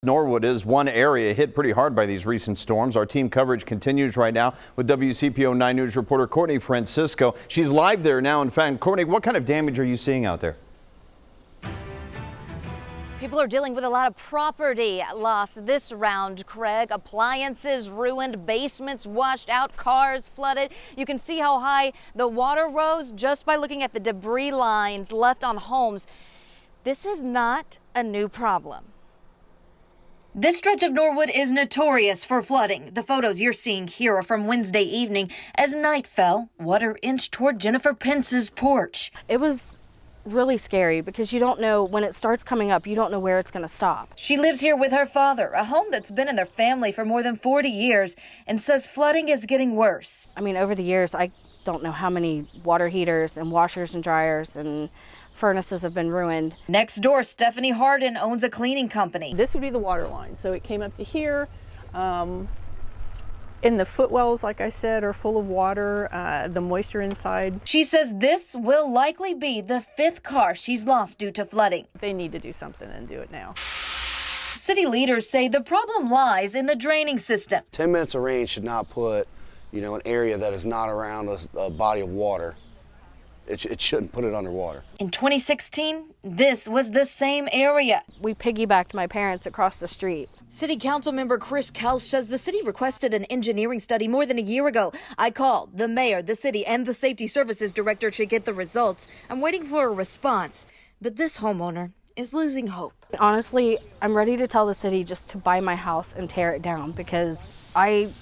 Norwood is one area hit pretty hard by these recent storms. Our team coverage continues right now with WCPO 9 News reporter Courtney Francisco. She's live there now. In fact, Courtney, what kind of damage are you seeing out there? People are dealing with a lot of property loss this round, Craig. Appliances ruined, basements washed out, cars flooded. You can see how high the water rose just by looking at the debris lines left on homes. This is not a new problem. This stretch of Norwood is notorious for flooding. The photos you're seeing here are from Wednesday evening. As night fell, water inched toward Jennifer Pence's porch. It was really scary because you don't know when it starts coming up, you don't know where it's going to stop. She lives here with her father, a home that's been in their family for more than 40 years, and says flooding is getting worse. I mean, over the years, I don't know how many water heaters and washers and dryers and furnaces have been ruined. Next door, Stephanie Harden owns a cleaning company. This would be the water line. So it came up to here. And the footwells, like I said, are full of water, the moisture inside. She says this will likely be the 5th car she's lost due to flooding. They need to do something and do it now. City leaders say the problem lies in the draining system. 10 minutes of rain should not put, an area that is not around a body of water. It shouldn't put it underwater. In 2016, this was the same area. We piggybacked my parents across the street. City Council member Chris Kelch says the city requested an engineering study more than a year ago. I called the mayor, the city, and the safety services director to get the results. I'm waiting for a response, but this homeowner is losing hope. Honestly, I'm ready to tell the city just to buy my house and tear it down because I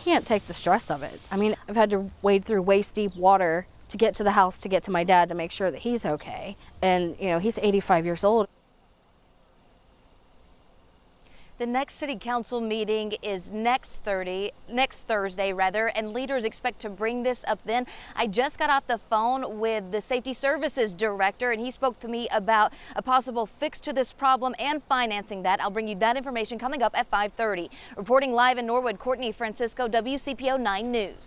can't take the stress of it. I mean, I've had to wade through waist-deep water to get to the house, to get to my dad, to make sure that he's okay. And, he's 85 years old. The next city council meeting is next Thursday, and leaders expect to bring this up then. I just got off the phone with the safety services director, and he spoke to me about a possible fix to this problem and financing that. I'll bring you that information coming up at 5:30. Reporting live in Norwood, Courtney Francisco, WCPO 9 News.